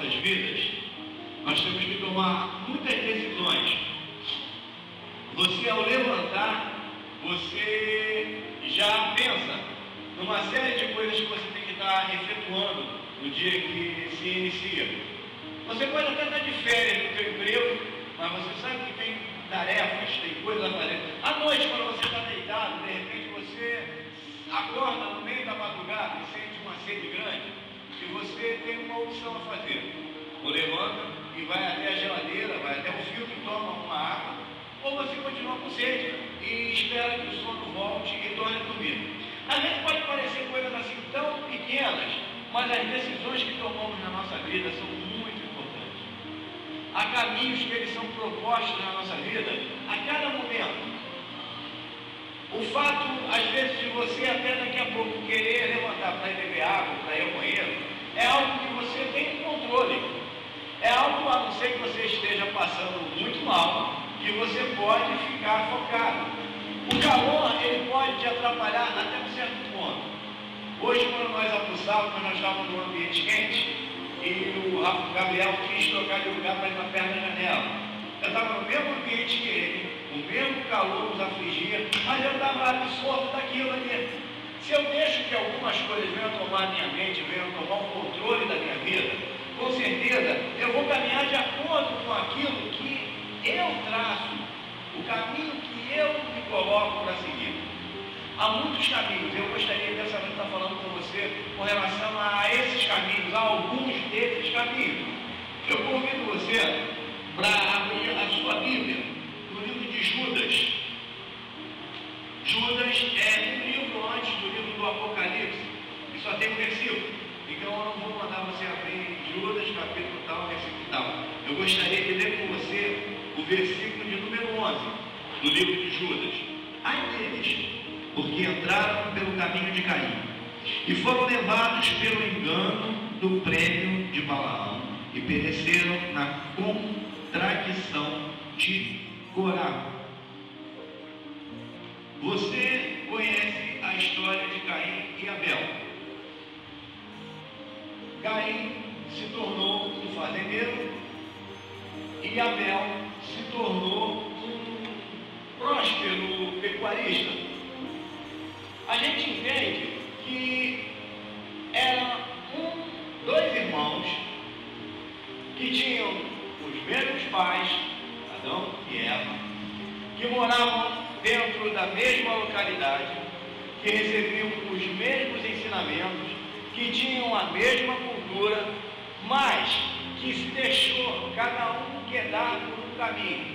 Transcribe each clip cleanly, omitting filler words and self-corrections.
nossas vidas, nós temos que tomar muitas decisões. Você, ao levantar, você já pensa numa série de coisas que você tem que estar efetuando no dia que se inicia. Você pode até estar de férias no seu emprego, mas você sabe que tem tarefas, tem coisas a fazer. À noite, quando você está deitado, de repente você acorda no meio da madrugada e sente uma sede grande, e você tem uma opção a fazer. Ou levanta e vai até a geladeira, vai até o filtro e toma uma água, ou você continua com sede e espera que o sono volte e torne a dormir. Às vezes pode parecer coisas assim tão pequenas, mas as decisões que tomamos na nossa vida são muito importantes. Há caminhos que eles são propostos na nossa vida a cada momento. O fato, às vezes, de você até daqui a pouco querer levantar para ir beber água, para ir ao banheiro, é algo que você tem controle. É algo, a não ser que você esteja passando muito mal, que você pode ficar focado. O calor, ele pode te atrapalhar até um certo ponto. Hoje, quando nós almoçávamos, nós estávamos num ambiente quente e o Gabriel quis trocar de lugar para ir para perto da janela. Eu estava no mesmo ambiente que ele, o mesmo calor nos afligia, mas eu estava absorto daquilo ali. Se eu deixo que algumas coisas venham tomar a minha mente, venham tomar o controle da minha vida, com certeza eu vou caminhar de acordo com aquilo que eu traço, o caminho que eu me coloco para seguir. Há muitos caminhos, eu gostaria dessa vez estar falando com você com relação a esses caminhos, a alguns desses caminhos. Eu convido você para abrir a sua Bíblia no livro de Judas. Judas é um livro antes do livro do Apocalipse, que só tem um versículo. Então eu não vou mandar você abrir Judas, capítulo tal, versículo tal. Eu gostaria de ler com você o versículo de número 11 do livro de Judas. Ai deles, porque entraram pelo caminho de Caim e foram levados pelo engano do prêmio de Balaão e pereceram na contradição de Corá. Você conhece a história de Caim e Abel. Caim se tornou um fazendeiro e Abel se tornou um próspero pecuarista. A gente entende que eram dois irmãos que tinham os mesmos pais, Adão e Eva, que moravam dentro da mesma localidade, que recebiam os mesmos ensinamentos, que tinham a mesma cultura, mas que se deixou cada um quedar por um caminho.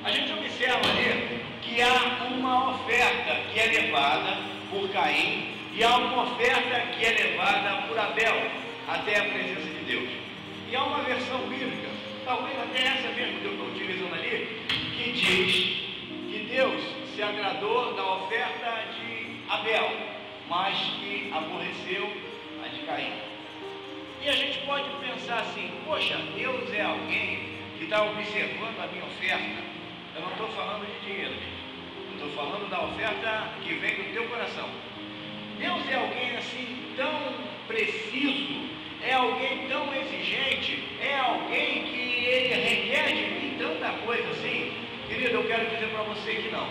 A gente observa ali que há uma oferta que é levada por Caim e há uma oferta que é levada por Abel até a presença de Deus. E há uma versão bíblica, talvez até essa mesmo que eu estou utilizando ali, que diz que Deus se agradou da oferta de Abel, mas que aborreceu a de Caim. E a gente pode pensar assim, poxa, Deus é alguém que está observando a minha oferta. Eu não estou falando de dinheiro, gente. Eu estou falando da oferta que vem do teu coração. Deus é alguém assim tão preciso, é alguém tão exigente, é alguém que ele requer de mim tanta coisa assim. Querido, eu quero dizer para você que não.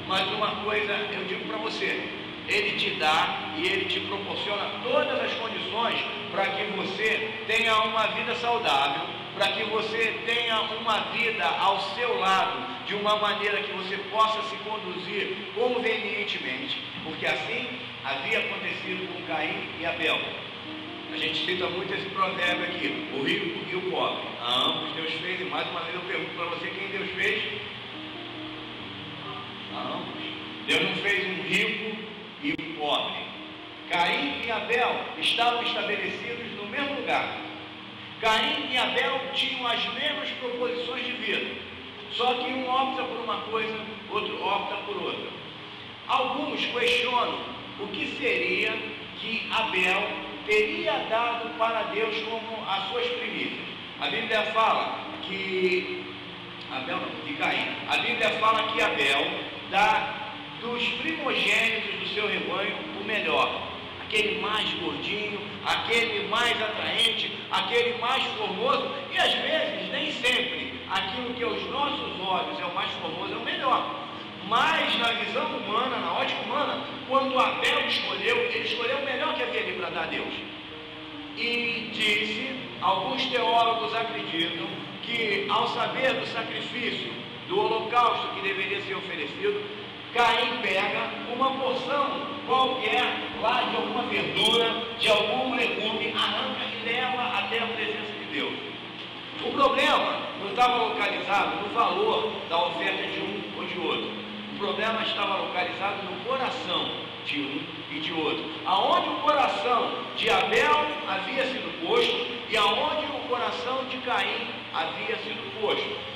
Mas uma coisa eu digo para você, ele te dá e ele te proporciona todas as condições para que você tenha uma vida saudável, para que você tenha uma vida ao seu lado, de uma maneira que você possa se conduzir convenientemente, porque assim havia acontecido com Caim e Abel. A gente cita muito esse provérbio aqui, o rico e o pobre. A ambos Deus fez, e mais uma vez eu pergunto para você quem Deus fez. A ambos. Deus não fez um rico e um pobre. Caim e Abel estavam estabelecidos no mesmo lugar. Caim e Abel tinham as mesmas proposições de vida, só que um opta por uma coisa, outro opta por outra. Alguns questionam o que seria que Abel teria dado para Deus como as suas primícias. A Bíblia fala que Abel não, de Caim. A Bíblia fala que Abel dá dos primogênitos do seu rebanho o melhor, aquele mais gordinho, aquele mais atraente, aquele mais formoso, e às vezes, nem sempre, aquilo que aos nossos olhos é o mais formoso é o melhor. Mas na visão humana, na ótica humana, quando Abel escolheu, ele escolheu o melhor que havia ali para dar a Deus. E disse, alguns teólogos acreditam que ao saber do sacrifício, do holocausto que deveria ser oferecido, Caim pega uma porção qualquer lá de alguma verdura, de algum legume, arranca e leva até a presença de Deus. O problema não estava localizado no valor da oferta de um ou de outro. O problema estava localizado no coração de um e de outro. Aonde o coração de Abel havia sido posto e aonde o coração de Caim havia sido posto.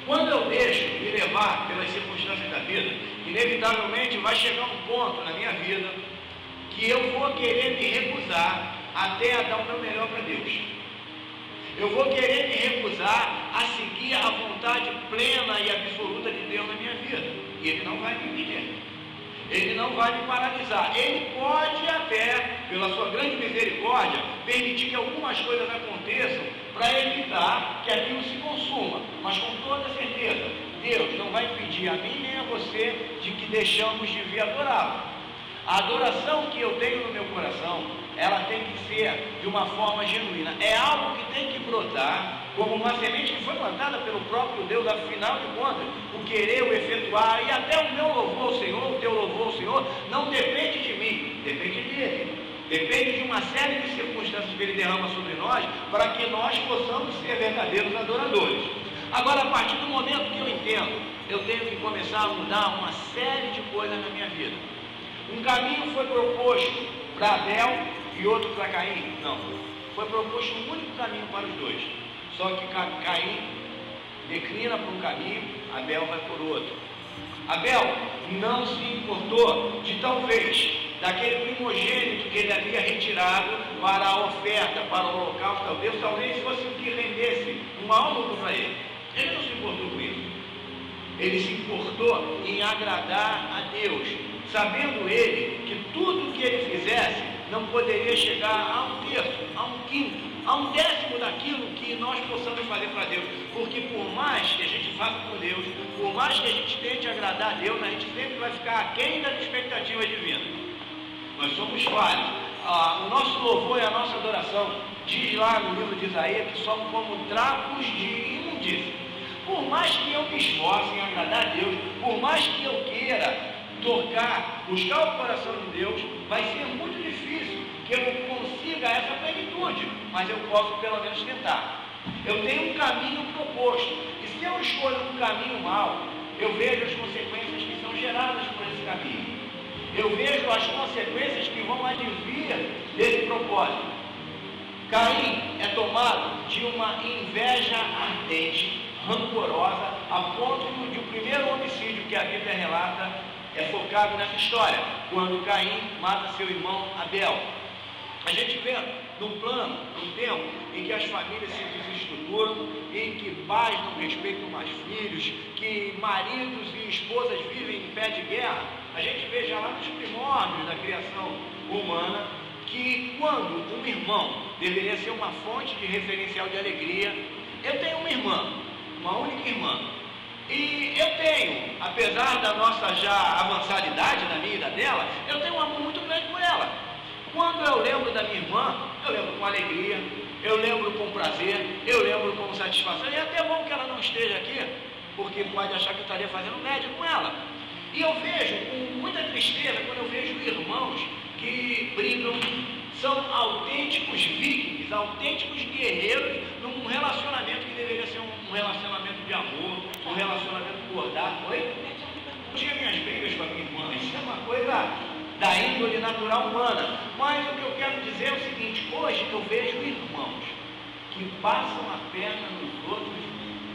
Quando eu deixo me levar pelas circunstâncias da vida, inevitavelmente vai chegar um ponto na minha vida que eu vou querer me recusar até a dar o meu melhor para Deus. Eu vou querer me recusar a seguir a vontade plena e absoluta de Deus na minha vida. E Ele não vai me impedir. Ele não vai me paralisar. Ele pode até, pela sua grande misericórdia, permitir que algumas coisas aconteçam para evitar que aquilo se consuma. Mas com toda certeza, Deus não vai impedir a mim nem a você de que deixamos de vir adorá-lo. A adoração que eu tenho no meu coração, ela tem que ser de uma forma genuína. É algo que tem que brotar como uma semente que foi plantada pelo próprio Deus. Afinal de contas, o querer, o efetuar e até o meu louvor ao Senhor, o teu louvor ao Senhor, não depende de mim, depende dele. Depende de uma série de circunstâncias que Ele derrama sobre nós para que nós possamos ser verdadeiros adoradores. Agora, a partir do momento que eu entendo, eu tenho que começar a mudar uma série de coisas na minha vida. Um caminho foi proposto para Abel e outro para Caim? Não. Foi proposto um único caminho para os dois. Só que Caim declina por um caminho, Abel vai por outro. Abel não se importou de talvez daquele primogênito que ele havia retirado para a oferta, para o holocausto ao Deus, talvez fosse o que rendesse um maior lucro para ele. Ele não se importou com isso. Ele se importou em agradar a Deus, sabendo ele que tudo que ele fizesse não poderia chegar a um terço, a um quinto, a um décimo daquilo que nós possamos fazer para Deus. Porque por mais que a gente faça por Deus, por mais que a gente tente agradar a Deus, a gente sempre vai ficar aquém das expectativas divinas. Nós somos falhos. O nosso louvor e a nossa adoração, diz lá no livro de Isaías, que somos como trapos de imundícia. Por mais que eu me esforce em agradar a Deus, por mais que eu queira tocar, buscar o coração de Deus, vai ser muito difícil que eu consiga essa plenitude, mas eu posso pelo menos tentar. Eu tenho um caminho proposto, e se eu escolho um caminho mau, eu vejo as consequências que são geradas por esse caminho. Eu vejo as consequências que vão advir desse propósito. Caim é tomado de uma inveja ardente, rancorosa, a ponto de o primeiro homicídio que a Bíblia relata é focado nessa história, quando Caim mata seu irmão Abel. A gente vê num plano, num tempo em que as famílias se desestruturam, em que pais não respeitam mais filhos, que maridos e esposas vivem em pé de guerra. A gente vê já lá nos primórdios da criação humana que quando um irmão deveria ser uma fonte de referencial de alegria, eu tenho uma irmã, uma única irmã. E eu tenho, apesar da nossa já avançada idade, da minha e da dela, eu tenho um amor muito grande por ela. Quando eu lembro da minha irmã, eu lembro com alegria, eu lembro com prazer, eu lembro com satisfação. E é até bom que ela não esteja aqui, porque pode achar que eu estaria fazendo média com ela. E eu vejo com muita tristeza quando eu vejo irmãos que brigam, são autênticos vikings, autênticos guerreiros num relacionamento que deveria ser um relacionamento de amor, um relacionamento bordado. Oi? Eu tinha minhas brigas com a minha irmã, isso é uma coisa da índole natural humana. Mas o que eu quero dizer é o seguinte: hoje eu vejo irmãos que passam a perna nos outros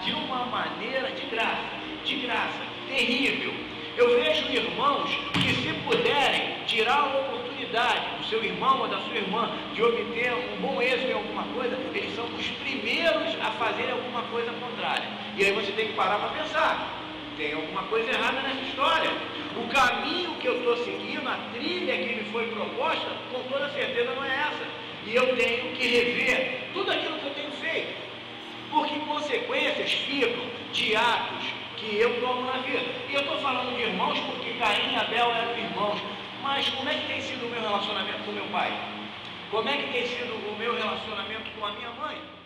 de uma maneira de graça, terrível. Eu vejo irmãos que, se puderem tirar a oportunidade do seu irmão ou da sua irmã de obter um bom êxito em alguma coisa, eles são os primeiros a fazerem alguma coisa contrária. E aí você tem que parar para pensar. tem alguma coisa errada nessa história. O caminho que eu estou seguindo, a trilha que me foi proposta, com toda certeza não é essa. E eu tenho que rever tudo aquilo que eu tenho feito, porque consequências ficam de atos que eu tomo na vida. E eu estou falando de irmãos porque Caim e Abel eram irmãos, mas como é que tem sido o meu relacionamento com meu pai? Como é que tem sido o meu relacionamento com a minha mãe?